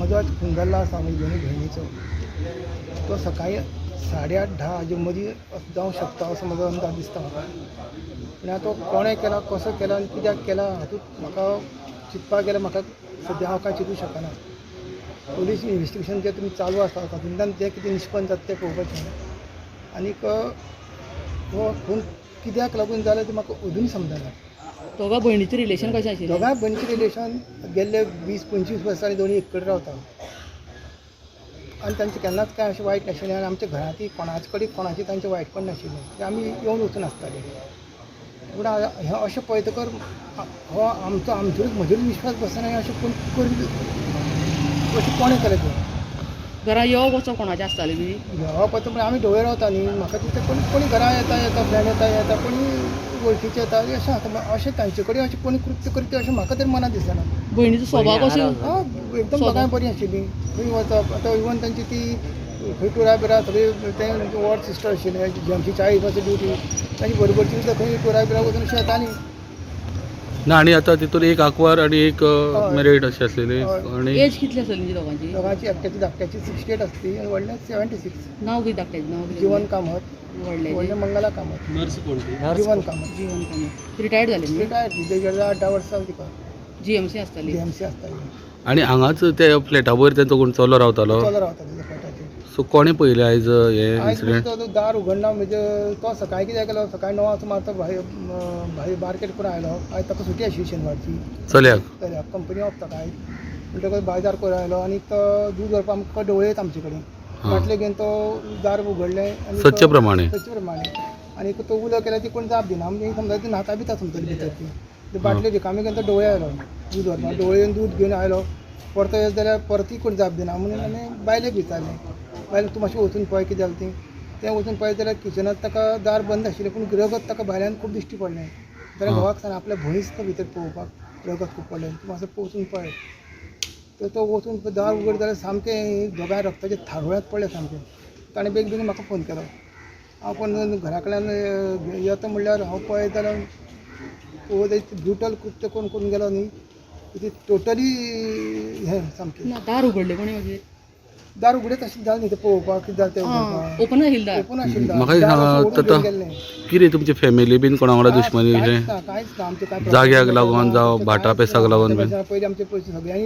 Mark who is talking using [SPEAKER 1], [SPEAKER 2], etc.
[SPEAKER 1] म्हजो आज खून जाल्लो आसा म्हजे दोनूय भयणीचो. तो सकाळी 8:30-10 हाजे मदीं जावंक शकता असो म्हजो अंदाज दिसता म्हाका. पूण आतां तो कोणें केला, कसो केला आनी कित्याक केला हातूंत म्हाका चिंतपाक गेल्यार म्हाका सद्या हांव कांय चिंतूंक शकना. पुलीस इन्व्हेस्टिगेशन जें तुमी चालू आसा तातूंतल्यान जें कितें निश्पन्न जाता तें पळोवपाचें. आनीक हो खून कित्याक लागून जालो तें म्हाका अजून समजना.
[SPEAKER 2] दोगा भयणीचें रिलेशन कशें आशिल्लें?
[SPEAKER 1] दोगांय भयणीचें रिलेशन गेल्ले 20-25 वर्सांनी दोनी एक कडेन रावता आनी तांचें केन्नाच कांय अशें वायट नाशिल्लें आनी आमच्या घरांतूय कोणाचे कडेन कोणाचें तांचें वायटपण नाशिल्लें. आमी येवन वचून आसतालीं. पूण हें अशें पळयतकर हो आमचेरूच म्हजेरूच विश्वास बसना हें अशें करून अशें कोणें केलें तें.
[SPEAKER 2] घरा यो वचो कोणाचें आसतालें बी?
[SPEAKER 1] येवप वचप म्हळ्यार आमी ढवळे रावता न्ही. म्हाका दिसता कोणी घरा येता फ्रेंड येता कोणी वळखीचे येता अशें जाता. अशें तांचे कडेन अशें कोणी कृत्य करता अशें म्हाका तरी मनांत दिसना.
[SPEAKER 2] भयणीचो स्वभाव कसो?
[SPEAKER 1] एकदम दोगांय बरीं आशिल्लीं. खंय वचप आतां इवन तांची ती खंय टुरा बिरा सगळी तें वॉर्ड सिस्टर आशिल्लें जेमची 40 वर्सां ड्युटी तांची बरोबरची सुद्दां खंय टुरा बिरा वचून अशीं येतालीं.
[SPEAKER 3] ना आनी आतां तितून एक आंकवार आनी एक मॅरीड अशी आसलेली. आनी
[SPEAKER 2] एज कितली आसली दोगांची?
[SPEAKER 1] दोगांची एकट्याची धाकट्याची 68 आसली आनी व्हडल्याची 76.
[SPEAKER 2] नांव कितें धाकट्याचें नांव?
[SPEAKER 1] जीवन कामत.
[SPEAKER 2] व्हडल्याचें
[SPEAKER 1] व्हडलें मंगला कामत.
[SPEAKER 3] नर्स कोणती?
[SPEAKER 1] जीवन कामत.
[SPEAKER 2] जीवन कामत. रिटायर्ड जालें न्ही?
[SPEAKER 1] रिटायर्ड तेजेर 8 वर्सां तिका
[SPEAKER 2] GMC आसताली.
[SPEAKER 1] GMC आसताली.
[SPEAKER 3] आनी हांगाच त्या फ्लॅटा वयर तेंचो कोण चलो रावतालो?
[SPEAKER 1] चलो रावता तेज्या फ्लॅटाचेर.
[SPEAKER 3] सो कोणें पयलें आयज हे
[SPEAKER 1] आयज
[SPEAKER 3] इन्सिडेंट?
[SPEAKER 1] तो दार उगडना म्हणजे तो सकाळी कितें केलो सकाळी 9 सुमार तो भायर मार्केट करून आयलो. आयज ताका सुटी आशिल्ली शेनवारची.
[SPEAKER 3] चल्याक?
[SPEAKER 1] चल्याक कंपनी ऑफ ताका आयज. म्हणटकच बाजार करून आयलो आनी तो दूद व्हरपाक आमकां ढवळेत आमचे कडेन. बाटले घेवन तो दार उगडलें आनी
[SPEAKER 3] सच्चे प्रमाणे
[SPEAKER 1] आनी तो उलो केल्यार ती कोण जाप दिना. आमी समजा ती न्हाता बिता समजली भितर ती बाटल्यो रिकामी घेवन तो ढवळे आयलो दूद व्हरपाक. ढवळेन दूद घेवन आयलो. परतो येत जाल्यार परती कोण जाप दिना म्हणून आमी बायलेक विचारलें. बायल तूं मातशें वचून पळय कितें जालें तें वचून पळयत जाल्यार किचनांत ताका दार बंद आशिल्लें पूण रगत ताका भायल्यान खूब दिश्टी पडलें. जाल्यार घोवाक सांगलें आपल्या भयणीच तो भितर पळोवपाक रगत खूब पडलें तूं मातसो वचून पळय. तर तो वचून दार उगड जाल्यार सामकें दोगांय रगताचे थारोळ्यात पडले सामकें. ताणें बेगीन म्हाका फोन केलो. हांव पण घरा कडल्यान येता म्हणल्यार हांव पळयत जाल्यार ब्रुटल कृत्य करून गेलो न्ही ती टोटली हें सामकें.
[SPEAKER 2] दार उगडलें कोणें मागीर?
[SPEAKER 1] दार उगडें तशें जालें न्ही तें पळोवपाक कितें जालें तें
[SPEAKER 2] ओपन आशिल्लें दार?
[SPEAKER 1] ओपन आशिल्लें.
[SPEAKER 3] म्हाका सांगा कितें तुमची फॅमिली बीन कोणा वांगडा दुश्मनी
[SPEAKER 1] कांयच ना आमचें कांय
[SPEAKER 3] जाग्याक लागून जावं भाटा पेसाक लागून बीन?
[SPEAKER 1] पयलीं आमचे पयशे सगळ्यांनी